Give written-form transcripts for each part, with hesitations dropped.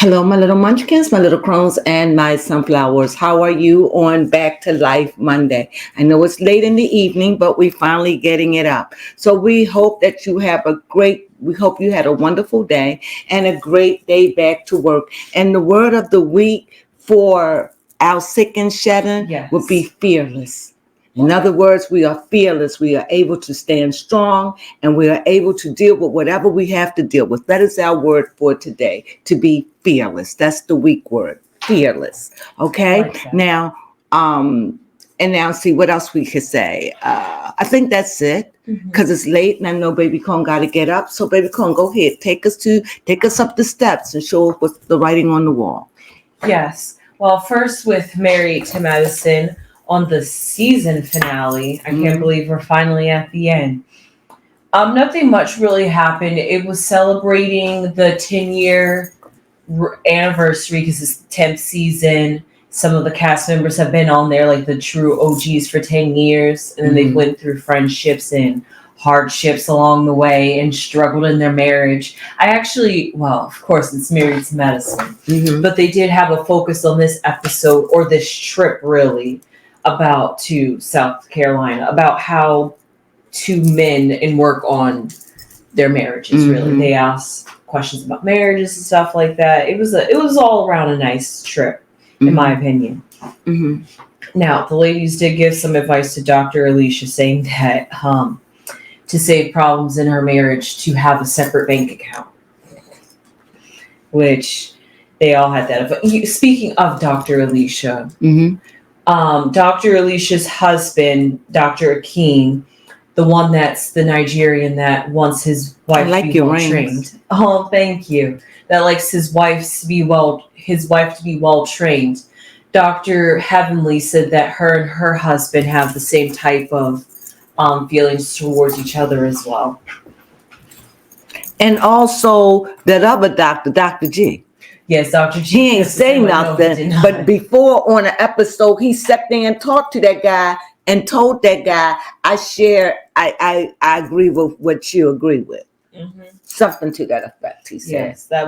Hello, my little munchkins, my little crones, and my sunflowers. How are you on Back to Life Monday? I know it's late in the evening, but we're finally getting it up. So we hope that you have we hope you had a wonderful day and a great day back to work. And the word of the week for our sick and shedding would be fearless. In other words, we are fearless. We are able to stand strong and we are able to deal with whatever we have to deal with. That is our word for today, to be fearless. That's the week word, fearless. Okay. Now, and now see what else we could say. I think that's it because it's late and I know Baby Corn got to get up. So Baby Corn, go ahead. Take us up the steps and show us what's the writing on the wall. Yes. Well, first with Married to Medicine. On the season finale, I can't believe we're finally at the end. Nothing much really happened. It was celebrating the 10-year anniversary because it's the 10th season. Some of the cast members have been on there, like the true OGs for 10 years. And then they went through friendships and hardships along the way and struggled in their marriage. Of course, it's Married to Medicine. But they did have a focus on this episode, or this trip really, about to South Carolina, about how two men and work on their marriages. Really, they asked questions about marriages and stuff like that. It was all around a nice trip, in my opinion. Now, the ladies did give some advice to Dr. Alicia, saying that to save problems in her marriage, to have a separate bank account, which they all had that. Speaking of Dr. Alicia. Dr. Alicia's husband, Dr. Akeem, the one that's the Nigerian that wants his wife to be well trained. Oh, thank you. That likes his wife to be well trained. Dr. Heavenly said that her and her husband have the same type of feelings towards each other as well. And also that other doctor, Dr. G. Yes, Dr. G. He ain't say nothing, but before on an episode, he sat there and talked to that guy and told that guy, I agree with what you agree with. Something to that effect, he said. Yes, that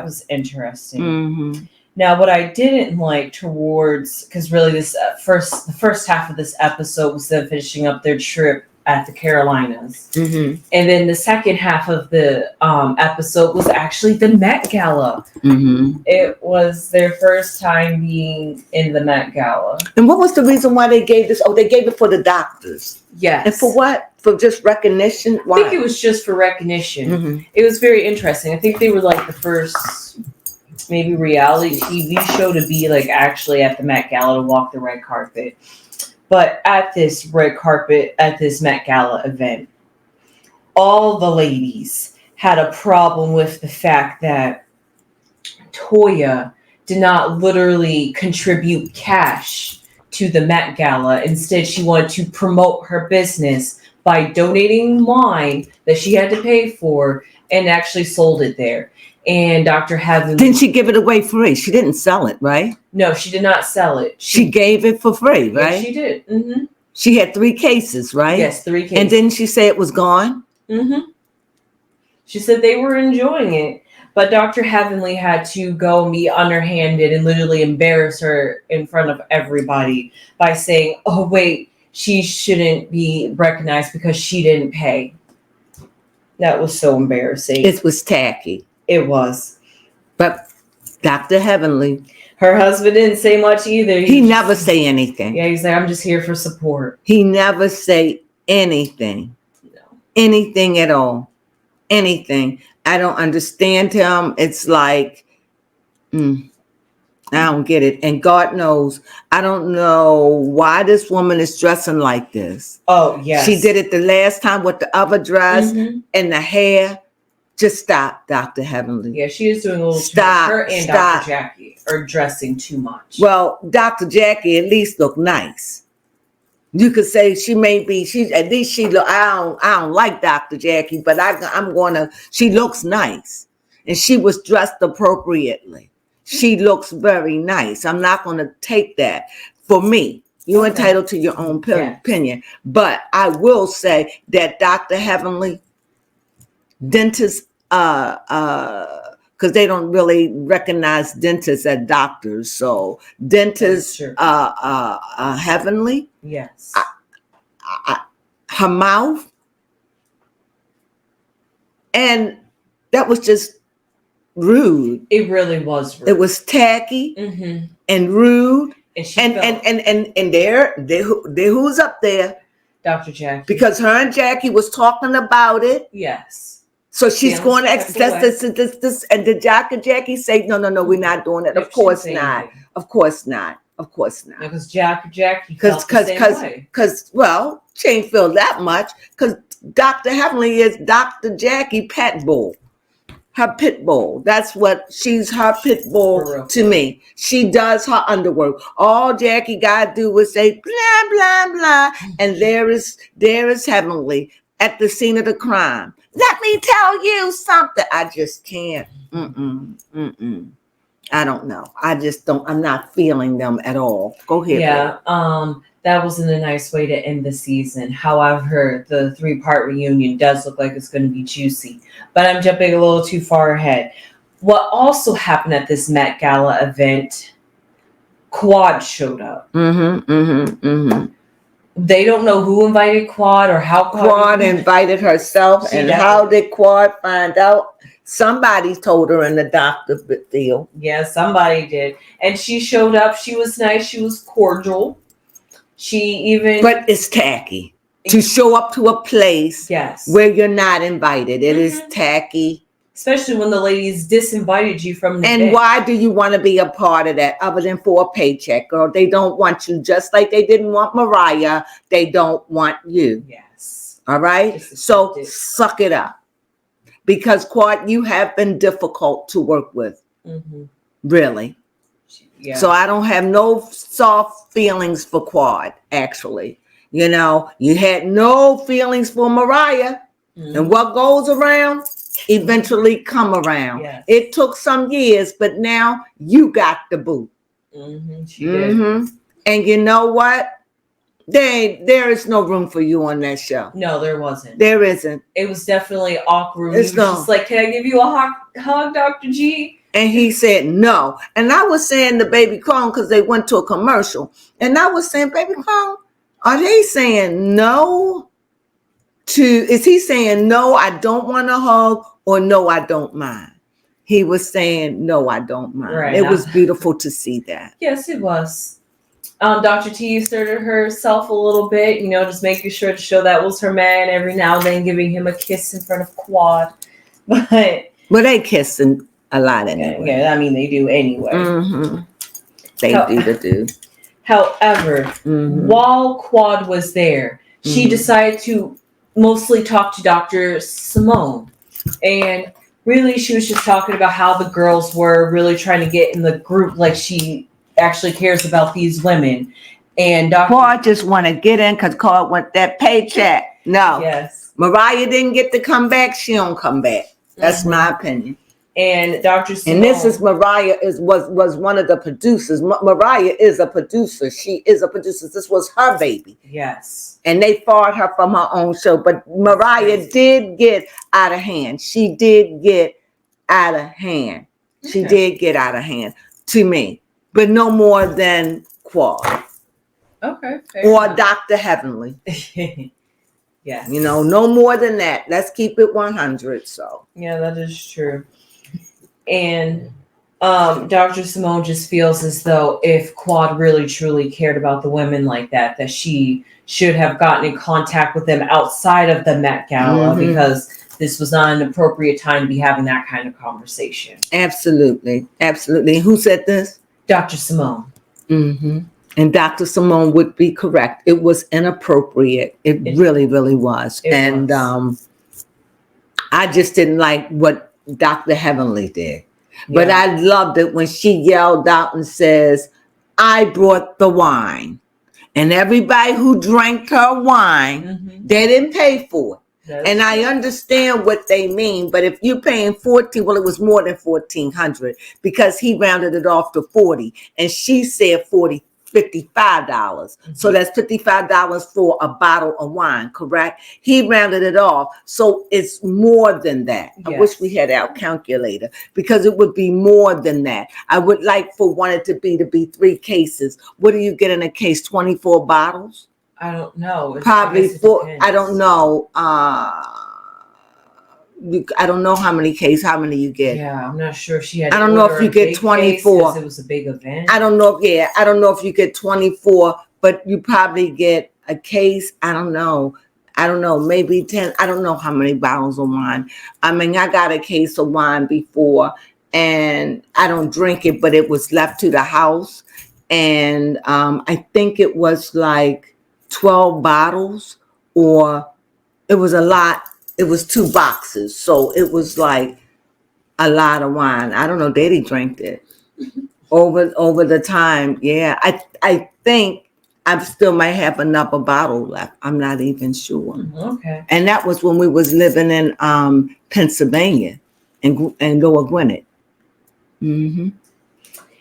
was interesting. Now, what I didn't like because really the first half of this episode was them finishing up their trip at the Carolinas. And then the second half of the episode was actually the Met Gala. It was their first time being in the Met Gala. And what was the reason why they gave this? Oh, they gave it for the doctors. Yes. And for what? For just recognition? Why? I think it was just for recognition. It was very interesting. I think they were like the first maybe reality TV show to be like actually at the Met Gala, to walk the red carpet. But at this red carpet, at this Met Gala event, all the ladies had a problem with the fact that Toya did not literally contribute cash to the Met Gala. Instead, she wanted to promote her business by donating wine that she had to pay for and actually sold it there. And Dr. Heaven... Didn't she give it away free? She didn't sell it, right? No, she did not sell it. She gave it for free, right? Yes, she did. She had 3 cases, right? Yes, 3 cases. And didn't she say it was gone? She said they were enjoying it. But Dr. Heavenly had to go and be underhanded and literally embarrass her in front of everybody by saying, oh, wait, she shouldn't be recognized because she didn't pay. That was so embarrassing. It was tacky. It was. But Dr. Heavenly, her husband didn't say much either. He never say anything. Yeah, he's like, I'm just here for support. He never say anything. No. Anything at all. Anything. I don't understand him. It's like, I don't get it. And God knows, I don't know why this woman is dressing like this. Oh, yes. She did it the last time with the other dress and the hair. Just stop, Dr. Heavenly. Yeah, she is doing a little too much. Her and Dr. Jackie are dressing too much. Well, Dr. Jackie at least look nice. You could say she may be, at least she look, I don't like Dr. Jackie, but she looks nice. And she was dressed appropriately. She looks very nice. I'm not going to take that. For me, you're entitled to your own opinion. But I will say that Dr. Heavenly, dentist, because because they don't really recognize dentists as doctors. So dentists, heavenly. Yes. Her mouth, and that was just rude. It really was rude. It was tacky and rude. And she and there who's up there? Dr. Jackie. Because her and Jackie was talking about it. Yes. So she's going to this, and did Jackie say, no, we're not doing it? Of course not. Of course not. Of course not. Because Jackie felt the same way. Well, she ain't feel that much, because Dr. Heavenly is Dr. Jackie pet bull. Her pit bull. That's what she's, her pit bull to me. She does her underwork. All Jackie gotta do is say blah blah blah, and there is Heavenly at the scene of the crime. Let me tell you something. I just can't. I don't know. I just don't. I'm not feeling them at all. Go ahead. Yeah. That wasn't a nice way to end the season. However, the 3-part reunion does look like it's going to be juicy. But I'm jumping a little too far ahead. What also happened at this Met Gala event, Quad showed up. They don't know who invited Quad or how Quad invited herself. And how did Quad find out? Somebody told her in the doctor field. Yeah, somebody did. And she showed up. She was nice. She was cordial. But it's tacky to show up to a place where you're not invited. It is tacky. Especially when the ladies disinvited you from the And why do you want to be a part of that other than for a paycheck, girl? They don't want you, just like they didn't want Mariah. They don't want you. Yes. All right? So suck it up. Because Quad, you have been difficult to work with. Really. Yeah. So I don't have no soft feelings for Quad, actually. You know, you had no feelings for Mariah. And what goes around eventually come around. Yes. It took some years, but now you got the boot. She did. And you know what? There is no room for you on that show. No, there wasn't. There isn't. It was definitely awkward. It's just like, can I give you a hug, Dr. G? And he said no. And I was saying to Baby Crone, because they went to a commercial. And I was saying, Baby Crone, are they saying no is he saying no, I don't want to hug, or no, I don't mind? He was saying no, I don't mind. Right. It was beautiful to see that. Yes, it was. Dr. T asserted herself a little bit, just making sure to show that was her man every now and then, giving him a kiss in front of Quad. But they kissing a lot anyway. Yeah, I mean, they do anyway. They do. However, while Quad was there, she decided to mostly talk to Dr. Simone. And really, she was just talking about how the girls were really trying to get in the group, like she actually cares about these women. And Quad just want to get in because Quad want that paycheck. No. Yes. Mariah didn't get to come back. She don't come back. That's my opinion. And Dr. Simone. And this is Mariah was one of the producers. Mariah is a producer. She is a producer. This was her baby. Yes. And they fired her from her own show. But Mariah did get out of hand. She did get out of hand. She did get out of hand to me. But no more than Quad. Okay. Or Dr. Heavenly. Yes. No more than that. Let's keep it 100. So. Yeah, that is true. And Dr. Simone just feels as though if Quad really truly cared about the women like that she should have gotten in contact with them outside of the Met Gala, because this was not an appropriate time to be having that kind of conversation. Absolutely. Absolutely. And who said this? Dr. Simone. And Dr. Simone would be correct. It was inappropriate. It really, really was. I just didn't like what Dr. Heavenly did. But I loved it when she yelled out and says, I brought the wine. And everybody who drank her wine, they didn't pay for it. And I understand what they mean, but if you're paying 14, well, it was more than 1,400 because he rounded it off to 40, and she said 45. $55. So that's $55 for a bottle of wine, correct? He rounded it off. So it's more than that. Yes. I wish we had our calculator because it would be more than that. I would like for one it to be 3 cases. What do you get in a case? 24 bottles? I don't know. Probably 4. I don't know. I don't know how many you get. Yeah, I'm not sure. She had. I don't know if you get 24. It was a big event. I don't know. Yeah, I don't know if you get 24, but you probably get a case. I don't know. Maybe 10. I don't know how many bottles of wine. I mean, I got a case of wine before, and I don't drink it, but it was left to the house, and I think it was like 12 bottles, or it was a lot. It was 2 boxes, so it was like a lot of wine. I don't know. Daddy drank it over the time. Yeah, I think I still might have another bottle left. I'm not even sure. Okay. And that was when we was living in Pennsylvania and Lower Gwinnett. Mm-hmm.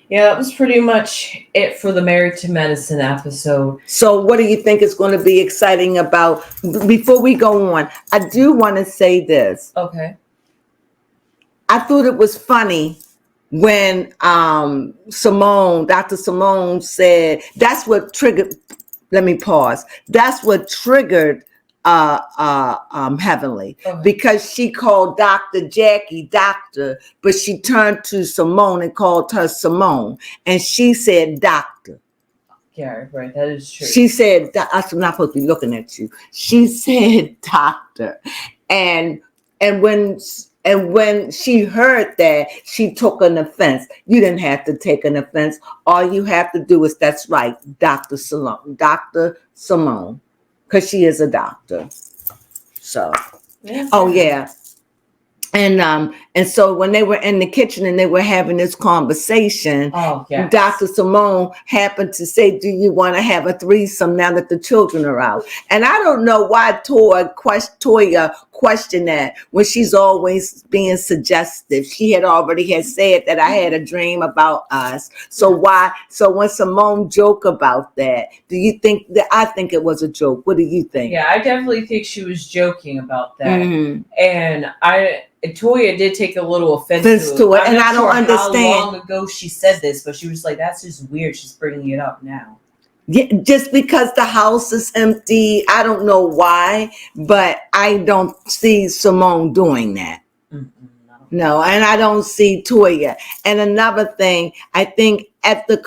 Yeah, that was pretty much it for the Married to Medicine episode. So what do you think is going to be exciting about, before we go on, I do want to say this. Okay. I thought it was funny when Dr. Simone said, that's what triggered, let me pause. That's what triggered Heavenly, because she called Dr. Jackie doctor, but she turned to Simone and called her Simone, and she said doctor. Yeah, right. That is true. She said, I'm not supposed to be looking at you. She said doctor, and when she heard that, she took an offense. You didn't have to take an offense. All you have to do is, that's right, Dr. Simone, because she is a doctor. So, oh yeah. And so when they were in the kitchen and they were having this conversation, Dr. Simone happened to say, do you want to have a threesome now that the children are out? And I don't know why Toya questioned that when she's always being suggestive. She had already said that I had a dream about us. So when Simone joked about that, do you think that, I think it was a joke. What do you think? Yeah, I definitely think she was joking about that. Mm-hmm. And Toya did take a little offense to it. And I don't understand how long ago she said this, but she was like, that's just weird. She's bringing it up now. Yeah, just because the house is empty. I don't know why, but I don't see Simone doing that. Mm-hmm. No, and I don't see Toya. And another thing, I think at the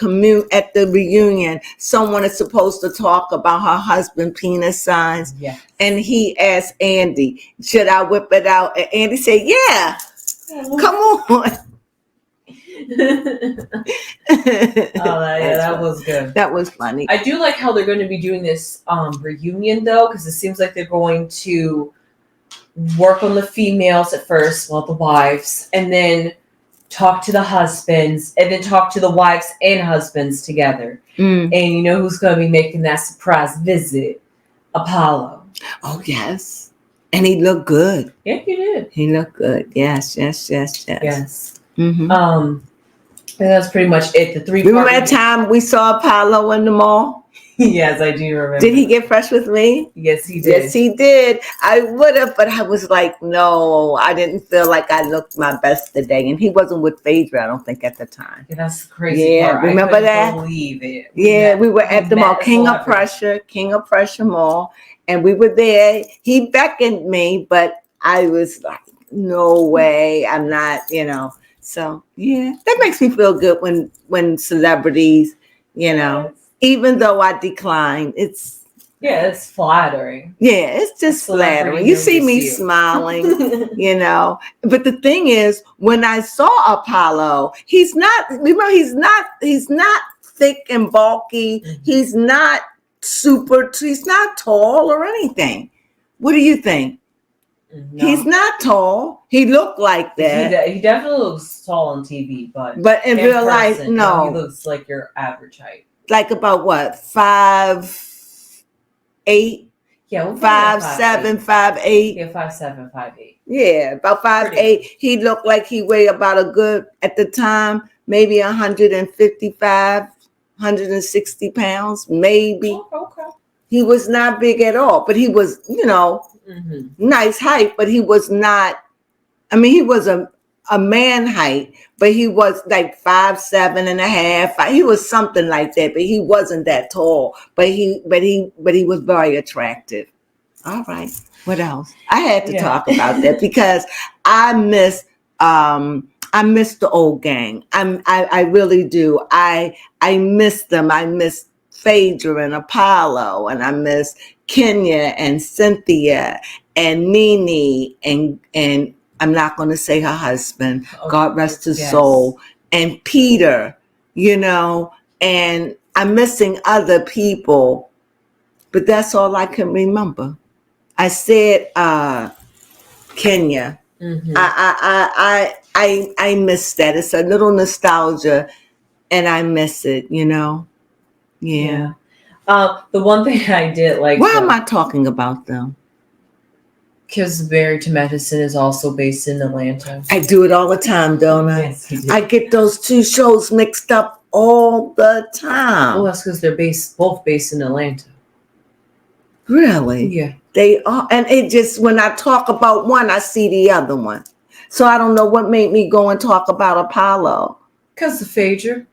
reunion, someone is supposed to talk about her husband penis size. Yeah. And he asked Andy, should I whip it out? And Andy said, yeah, come on. That was good. That was funny. I do like how they're going to be doing this reunion, though, because it seems like they're going to work on the females at first, the wives, and then talk to the husbands, and then talk to the wives and husbands together. And you know who's going to be making that surprise visit? Apollo. Oh, yes. And he looked good. Yeah, he did. He looked good. Yes. Mm-hmm. And that's pretty much it. The 3 Remember that time we saw Apollo in the mall? Yes, I do remember. Did he get fresh with me? Yes, he did. Yes, he did. I would have, but I was like, no, I didn't feel like I looked my best today. And he wasn't with Phaedra, I don't think, at the time. Yeah, that's the crazy part. Remember that? I couldn't believe it. We were at the mall, King of Prussia Mall, and we were there. He beckoned me, but I was like, no way, I'm not, So, yeah, that makes me feel good when celebrities, even though I decline, it's flattering. Yeah, it's just flattering. You see me smiling, But the thing is, when I saw Apollo, he's not thick and bulky. Mm-hmm. He's not he's not tall or anything. What do you think? No. He's not tall. He looked like that. He definitely looks tall on TV, but in real life, no. He looks like your average height. Like about what? 5'8"? Yeah, 5'7", 5'8". Yeah, 5'7", 5'8". Yeah, about 5'8". He looked like he weighed about at the time, maybe 155. 160 pounds, maybe. Oh, okay. He was not big at all, but he was, nice height, but he was not, I mean, he was a man height, but he was like 5'7.5". He was something like that, but he wasn't that tall. But he was very attractive. All right. What else? I had to talk about that because I miss the old gang. I really do. I miss them. I miss Phaedra and Apollo, and I miss Kenya and Cynthia and Nene and I'm not going to say her husband. God rest his soul. And Peter, and I'm missing other people, but that's all I can remember. I said Kenya. Mm-hmm. I miss that. It's a little nostalgia, and I miss it. Yeah. The one thing I did like. Why am I talking about them? Because Married to Medicine is also based in Atlanta. I do it all the time, don't I? Yes, you do. I get those two shows mixed up all the time. Well, that's because they're both based in Atlanta. Really? Yeah. They are, and it just, when I talk about one, I see the other one. So I don't know what made me go and talk about Apollo. Because of Phaedra.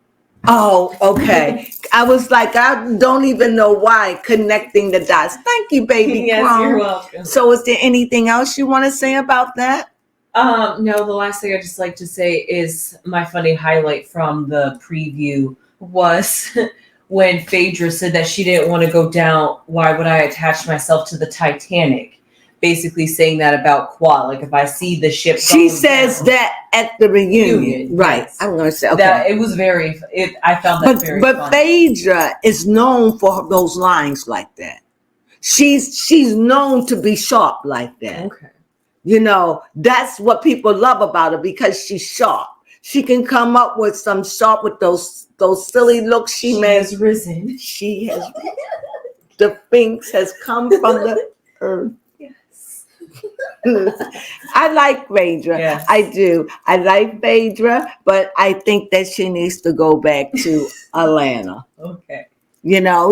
Oh, okay. I was like, I don't even know why, connecting the dots. Thank you, baby. Yes, Crone. you're welcome. So is there anything else you want to say about that? No, the last thing I just like to say is my funny highlight from the preview was when Phaedra said that she didn't want to go down. Why would I attach myself to the Titanic? Basically saying that about Qua. Like, if I see the ship, she says down, that at the reunion. Right? Yes. I'm going to say okay. That it was very. I found that very. But funny. Phaedra is known for those lines like that. She's known to be sharp like that. Okay. That's what people love about her, because she's sharp. She can come up with some sharp with those silly looks she made. Has risen. She has. The Sphinx has come from the earth. I like Phaedra. Yes. I do. I like Phaedra, but I think that she needs to go back to Atlanta. Okay.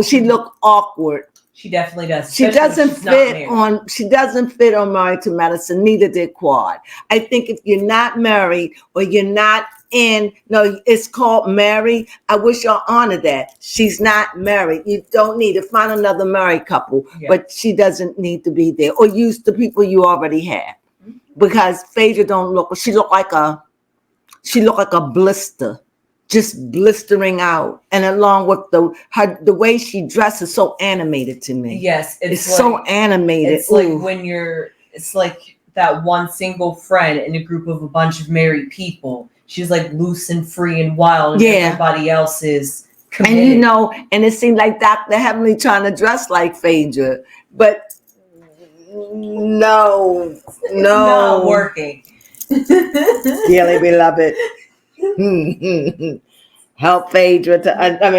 She looked awkward. She definitely does. She doesn't fit on Married to Medicine. Neither did Quad. I think if you're not married or you're not it's called married. I wish y'all honor that. She's not married. You don't need to find another married couple, but she doesn't need to be there, or use the people you already have. Because Phaedra she looked like a blister, just blistering out, and along with the way she dresses, so animated to me. Yes, it's like, so animated. It's like it's like that one single friend in a group of a bunch of married people. She's like loose and free and wild, and everybody else is committed. And and it seemed like Dr. Heavenly trying to dress like Phaedra, but no, not working. Dearly beloved, help Phaedra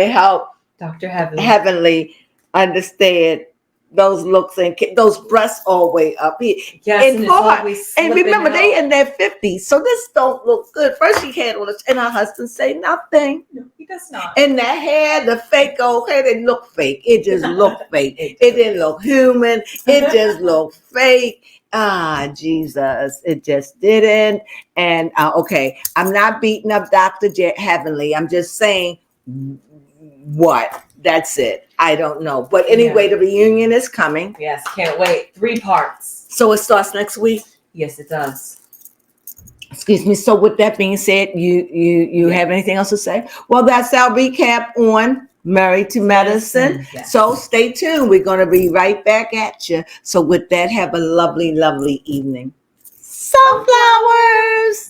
help Dr. Heavenly understand those looks and those breasts all the way up here. Yes, and it's always and remember, out. They in their 50s, so this don't look good. First, she had all this, and her husband say nothing. No, he does not. And that hair, the fake old hair, it looked fake. It just looked fake. It didn't look human. It just looked fake. Jesus, it just didn't. And okay, I'm not beating up Dr. Heavenly. I'm just saying what. That's it. I don't know. But anyway, the reunion is coming. Yes, can't wait. 3 parts. So it starts next week? Yes, it does. Excuse me. So with that being said, you have anything else to say? Well, that's our recap on Married to Medicine. Yes. So stay tuned. We're going to be right back at you. So with that, have a lovely, lovely evening. Sunflowers.